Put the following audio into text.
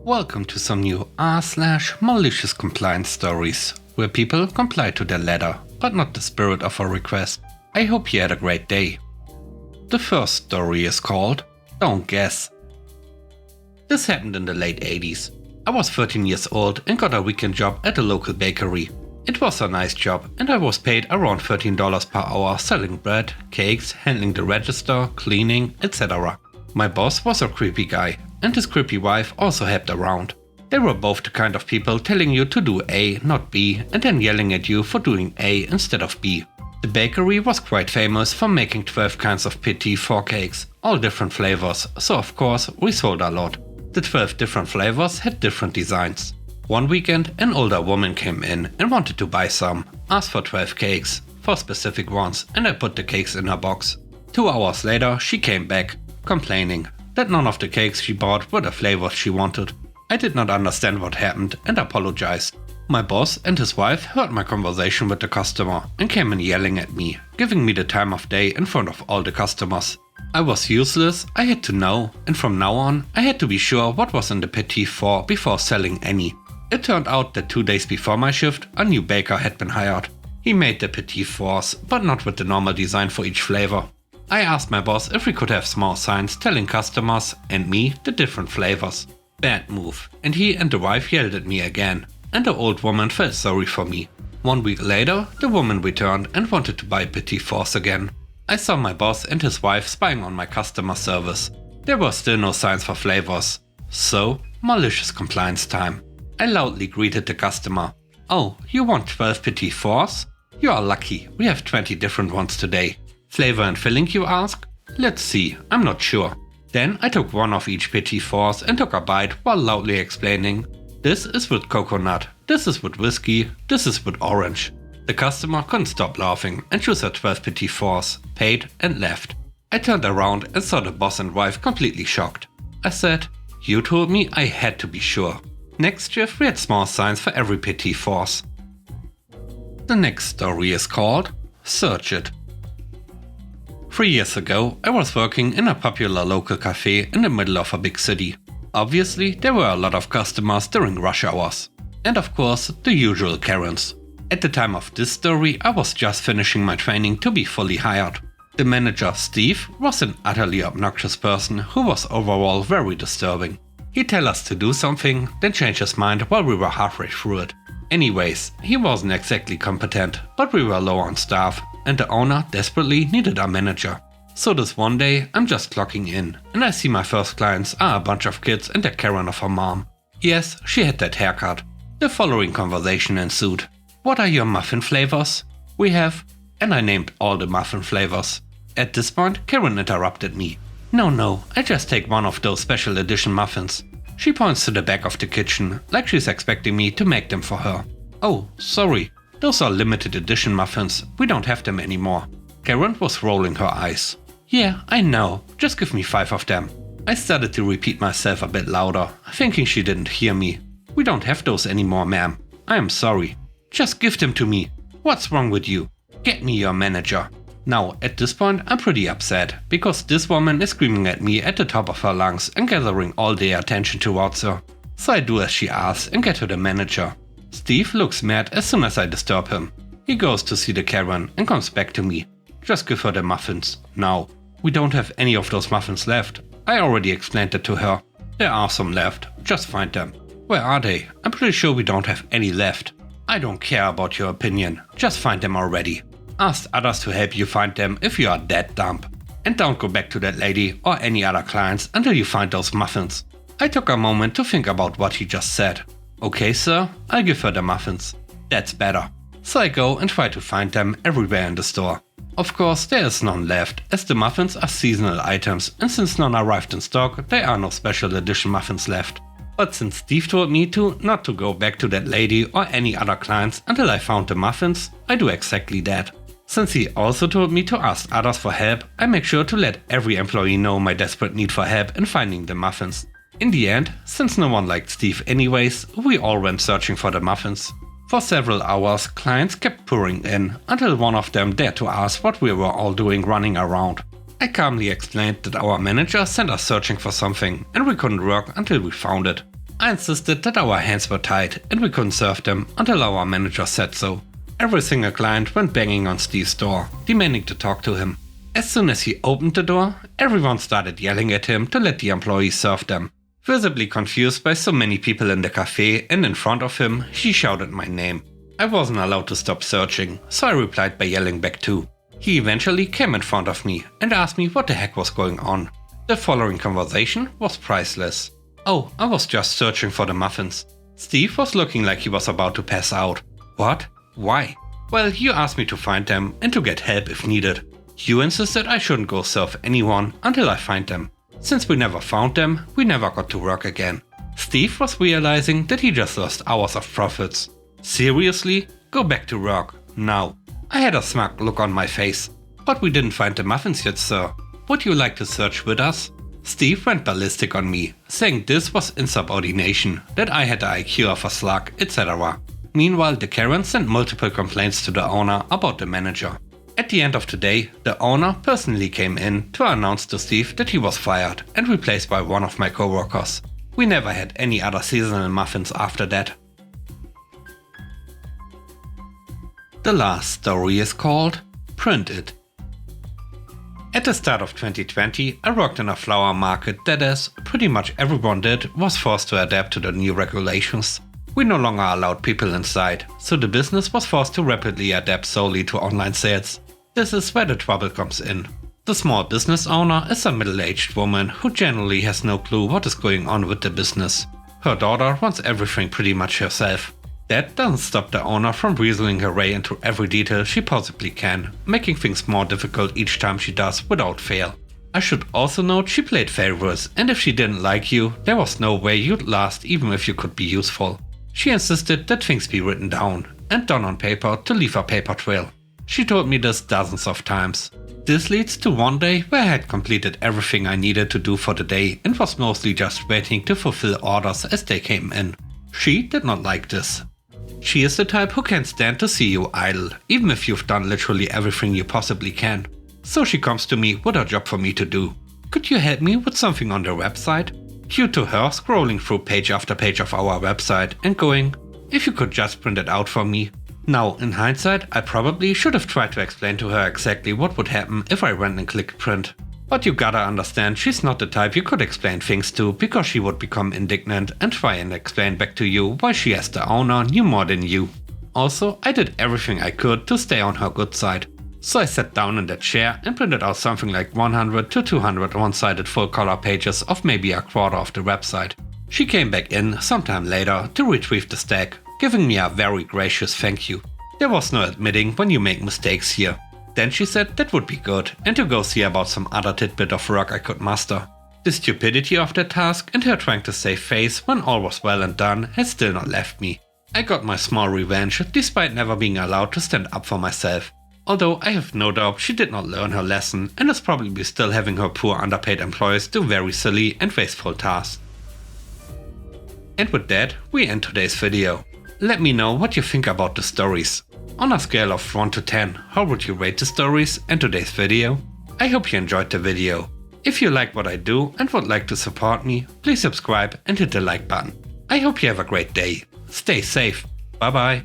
Welcome to some new r/malicious compliance stories, where people comply to their letter, but not the spirit of a request. I hope you had a great day. The first story is called Don't Guess. This happened in the late 80s. I was 13 years old and got a weekend job at a local bakery. It was a nice job and I was paid around $13 per hour selling bread, cakes, handling the register, cleaning, etc. My boss was a creepy guy and his creepy wife also helped around. They were both the kind of people telling you to do A, not B, and then yelling at you for doing A instead of B. The bakery was quite famous for making 12 kinds of petit four cakes, all different flavors, so of course we sold a lot. The 12 different flavors had different designs. One weekend an older woman came in and wanted to buy some, asked for 12 cakes, 4 specific ones, and I put the cakes in her box. 2 hours later she came back, complaining that none of the cakes she bought were the flavors she wanted. I did not understand what happened and apologized. My boss and his wife heard my conversation with the customer and came in yelling at me, giving me the time of day in front of all the customers. I was useless, I had to know, and from now on I had to be sure what was in the petit four before selling any. It turned out that 2 days before my shift a new baker had been hired. He made the petit fours, but not with the normal design for each flavor. I asked my boss if we could have small signs telling customers and me the different flavors. Bad move, and he and the wife yelled at me again, and the old woman felt sorry for me. 1 week later the woman returned and wanted to buy petit fours again. I saw my boss and his wife spying on my customer service. There were still no signs for flavors. So, malicious compliance time. I loudly greeted the customer. "Oh, you want 12 petit fours? You are lucky, we have 20 different ones today. Flavor and filling, you ask? Let's see, I'm not sure." Then I took one of each petit fours and took a bite while loudly explaining, "This is with coconut, this is with whiskey, this is with orange." The customer couldn't stop laughing and chose her 12 petit fours, paid and left. I turned around and saw the boss and wife completely shocked. I said, "You told me I had to be sure." Next shift we had small signs for every petit fours. The next story is called Search It. 3 years ago I was working in a popular local cafe in the middle of a big city. Obviously there were a lot of customers during rush hours. And of course the usual Karens. At the time of this story I was just finishing my training to be fully hired. The manager Steve was an utterly obnoxious person who was overall very disturbing. He'd tell us to do something, then change his mind while we were halfway through it. Anyways, he wasn't exactly competent, but we were low on staff and the owner desperately needed a manager. So this one day I'm just clocking in and I see my first clients are a bunch of kids and the Karen of her mom. Yes, she had that haircut. The following conversation ensued. "What are your muffin flavors?" "We have," and I named all the muffin flavors. At this point Karen interrupted me. No, I just take one of those special edition muffins." She points to the back of the kitchen, like she's expecting me to make them for her. "Oh, sorry, those are limited edition muffins, we don't have them anymore." Karen was rolling her eyes. "Yeah, I know, just give me 5 of them." I started to repeat myself a bit louder, thinking she didn't hear me. "We don't have those anymore, ma'am. I am sorry. Just give them to me. What's wrong with you? Get me your manager." Now, at this point I'm pretty upset, because this woman is screaming at me at the top of her lungs and gathering all their attention towards her. So I do as she asks and get to the manager. Steve looks mad as soon as I disturb him. He goes to see the Karen and comes back to me. "Just give her the muffins, now." "We don't have any of those muffins left. I already explained it to her. There are some left, just find them." "Where are they? I'm pretty sure we don't have any left." "I don't care about your opinion, just find them already. Ask others to help you find them if you are that dumb. And don't go back to that lady or any other clients until you find those muffins." I took a moment to think about what he just said. "Okay sir, I'll give her the muffins." That's better. So I go and try to find them everywhere in the store. Of course there is none left, as the muffins are seasonal items and since none arrived in stock there are no special edition muffins left. But since Steve told me not to go back to that lady or any other clients until I found the muffins, I do exactly that. Since he also told me to ask others for help, I make sure to let every employee know my desperate need for help in finding the muffins. In the end, since no one liked Steve anyways, we all went searching for the muffins. For several hours, clients kept pouring in, until one of them dared to ask what we were all doing running around. I calmly explained that our manager sent us searching for something and we couldn't work until we found it. I insisted that our hands were tied and we couldn't serve them until our manager said so. Every single client went banging on Steve's door, demanding to talk to him. As soon as he opened the door, everyone started yelling at him to let the employees serve them. Visibly confused by so many people in the cafe and in front of him, he shouted my name. I wasn't allowed to stop searching, so I replied by yelling back too. He eventually came in front of me and asked me what the heck was going on. The following conversation was priceless. Oh, I was just searching for the muffins. Steve was looking like he was about to pass out. What? Why? Well, you asked me to find them and to get help if needed. You insisted I shouldn't go serve anyone until I find them. Since we never found them, we never got to work again. Steve was realizing that he just lost hours of profits. Seriously? Go back to work, now. I had a smug look on my face. But we didn't find the muffins yet, sir. Would you like to search with us? Steve went ballistic on me, saying this was insubordination, that I had the IQ of a slug, etc. Meanwhile, the Karen sent multiple complaints to the owner about the manager. At the end of the day, the owner personally came in to announce to Steve that he was fired and replaced by one of my coworkers. We never had any other seasonal muffins after that. The last story is called Print It. At the start of 2020, I worked in a flower market that, as pretty much everyone did, was forced to adapt to the new regulations. We no longer allowed people inside, so the business was forced to rapidly adapt solely to online sales. This is where the trouble comes in. The small business owner is a middle-aged woman who generally has no clue what is going on with the business. Her daughter wants everything pretty much herself. That doesn't stop the owner from weaseling her way into every detail she possibly can, making things more difficult each time she does without fail. I should also note she played favorites, and if she didn't like you, there was no way you'd last even if you could be useful. She insisted that things be written down and done on paper to leave a paper trail. She told me this dozens of times. This leads to one day where I had completed everything I needed to do for the day and was mostly just waiting to fulfill orders as they came in. She did not like this. She is the type who can't stand to see you idle, even if you've done literally everything you possibly can. So she comes to me with a job for me to do. Could you help me with something on their website? Cue to her scrolling through page after page of our website and going, if you could just print it out for me. Now, in hindsight, I probably should have tried to explain to her exactly what would happen if I went and clicked print. But you gotta understand, she's not the type you could explain things to, because she would become indignant and try and explain back to you why she as the owner knew more than you. Also, I did everything I could to stay on her good side. So I sat down in that chair and printed out something like 100 to 200 one-sided full-color pages of maybe a quarter of the website. She came back in sometime later to retrieve the stack, giving me a very gracious thank you. There was no admitting when you make mistakes here. Then she said that would be good, and to go see about some other tidbit of work I could master. The stupidity of that task and her trying to save face when all was well and done had still not left me. I got my small revenge despite never being allowed to stand up for myself. Although I have no doubt she did not learn her lesson and is probably still having her poor underpaid employees do very silly and wasteful tasks. And with that, we end today's video. Let me know what you think about the stories. On a scale of 1 to 10, how would you rate the stories and today's video? I hope you enjoyed the video. If you like what I do and would like to support me, please subscribe and hit the like button. I hope you have a great day. Stay safe. Bye bye.